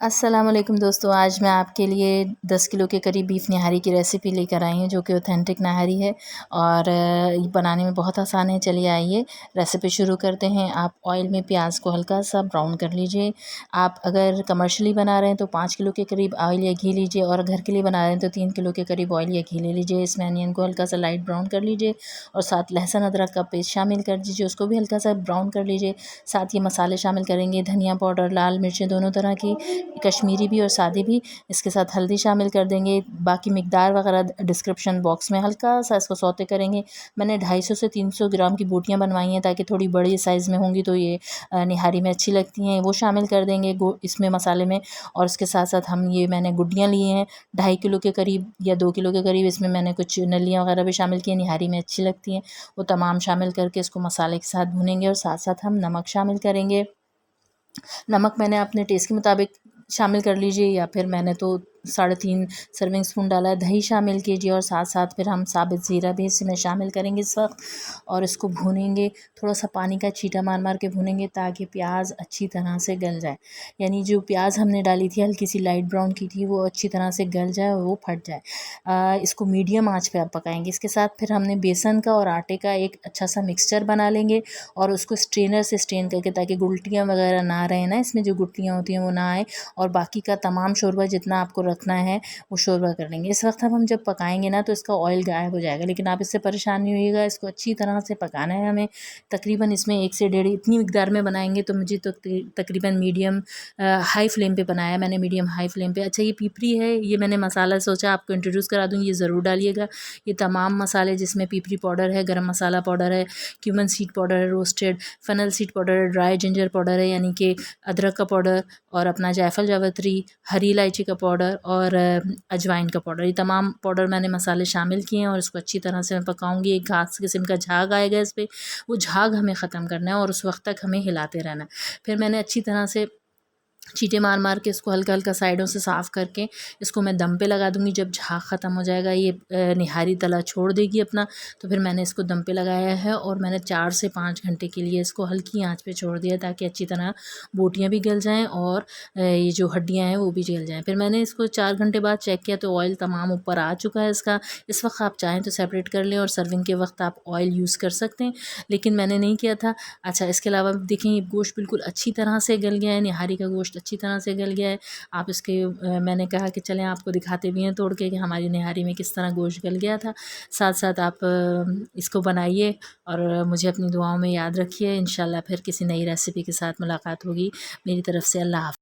अस्सलामुअलैकुम दोस्तों, आज मैं आपके लिए 10 किलो के करीब बीफ निहारी की रेसिपी लेकर आई हूँ जो कि ऑथेंटिक निहारी है और ये बनाने में बहुत आसान है। चलिए आइए रेसिपी शुरू करते हैं। आप ऑयल में प्याज को हल्का सा ब्राउन कर लीजिए। आप अगर कमर्शियली बना रहे हैं तो 5 किलो के करीब ऑयल या घी लीजिए और घर के लिए बना रहे हैं तो 3 किलो के करीब ऑयल या घी ले लीजिए। इसमें अनियन को हल्का सा लाइट ब्राउन कर लीजिए और साथ लहसुन अदरक का पेस्ट शामिल कर दीजिए, उसको भी हल्का सा ब्राउन कर लीजिए। साथ ये मसाले शामिल करेंगे, धनिया पाउडर, लाल मिर्चें दोनों तरह की, कश्मीरी भी और सादी भी। इसके साथ हल्दी शामिल कर देंगे। बाकी मिकदार वगैरह डिस्क्रिप्शन बॉक्स में। हल्का सा इसको सौते करेंगे। मैंने 250 से 300 ग्राम की बोटियां बनवाई हैं ताकि थोड़ी बड़ी साइज़ में होंगी तो ये निहारी में अच्छी लगती हैं, वो शामिल कर देंगे इसमें मसाले में। और इसके साथ साथ मैंने गुड्डियाँ ली हैं 2.5 किलो के करीब या 2 किलो के करीब। इसमें मैंने कुछ नलियाँ वगैरह भी शामिल की हैं, निहारी में अच्छी लगती हैं। वो तमाम शामिल करके इसको मसाले के साथ भूनेंगे और साथ साथ हम नमक शामिल करेंगे। नमक मैंने अपने टेस्ट के मुताबिक शामिल कर लीजिए या फिर मैंने तो 3.5 सर्विंग स्पून डाला है। दही शामिल कीजिए और साथ साथ फिर हम साबित ज़ीरा भी इसमें शामिल करेंगे इस वक्त और इसको भूनेंगे। थोड़ा सा पानी का छींटा मार मार के भूनेंगे ताकि प्याज अच्छी तरह से गल जाए, यानी जो प्याज हमने डाली थी हल्की सी लाइट ब्राउन की थी वो अच्छी तरह से गल जाए और वो फट जाए। इसको मीडियम आंच पे आप पकाएंगे। इसके साथ फिर हमने बेसन का और आटे का एक अच्छा सा मिक्सचर बना लेंगे और उसको स्ट्रेनर से स्ट्रेन करके, ताकि गुल्टियाँ वगैरह ना रहे ना, इसमें जो गुठलियाँ होती हैं वो ना आए, और बाकी का तमाम शोरबा जितना आपको रखना है वो शोरबा कर लेंगे। इस वक्त हम जब पकाएंगे ना तो इसका ऑयल गायब हो जाएगा, लेकिन आप इससे परेशान नहीं होइएगा। इसको अच्छी तरह से पकाना है हमें। तकरीबन इसमें 1 से 1.5 इतनी मिकदार में बनाएंगे तो मुझे तो तकरीबन मीडियम हाई फ्लेम पे बनाया मैंने, मीडियम हाई फ्लेम पे। अच्छा, ये पीपरी है, ये मैंने मसाला सोचा आपको इंट्रोड्यूस करा दूँ, ये ज़रूर डालिएगा। ये तमाम मसाले जिसमें पीपरी पाउडर है, गरम मसाला पाउडर है, क्यूमन सीड पाउडर है रोस्टेड, फनल सीड पाउडर है, ड्राई जिंजर पाउडर है यानी कि अदरक का पाउडर, और अपना जायफल जावित्री, हरी इलायची का पाउडर और अजवाइन का पाउडर, ये तमाम पाउडर मैंने मसाले शामिल किए हैं और इसको अच्छी तरह से मैं पकाऊंगी। एक घास किस्म का झाग आएगा इस पर, वो झाग हमें ख़त्म करना है और उस वक्त तक हमें हिलाते रहना है। फिर मैंने अच्छी तरह से चीटे मार मार के इसको हल्का हल्का साइडों से साफ़ करके इसको मैं दम पे लगा दूंगी। जब झाग ख़त्म हो जाएगा, ये निहारी तला छोड़ देगी अपना, तो फिर मैंने इसको दम पे लगाया है और मैंने 4 से 5 घंटे के लिए इसको हल्की आंच पे छोड़ दिया ताकि अच्छी तरह बोटियाँ भी गल जाएं और ये जो हड्डियाँ हैं वो भी जल जाएं। फिर मैंने इसको 4 घंटे बाद चेक किया तो ऑयल तमाम ऊपर आ चुका है इसका। इस वक्त आप चाहें तो सेपरेट कर लें और सर्विंग के वक्त आप ऑयल यूज़ कर सकते हैं, लेकिन मैंने नहीं किया था। अच्छा, इसके अलावा देखें ये गोश्त बिल्कुल अच्छी तरह से गल गया है, निहारी का गोश्त अच्छी तरह से गल गया है। आप इसके मैंने कहा कि चलें आपको दिखाते भी हैं तोड़ के कि हमारी निहारी में किस तरह गोश्त गल गया था। साथ साथ आप इसको बनाइए और मुझे अपनी दुआओं में याद रखिए। इंशाल्लाह फिर किसी नई रेसिपी के साथ मुलाकात होगी। मेरी तरफ से अल्लाह हाफ़िज़।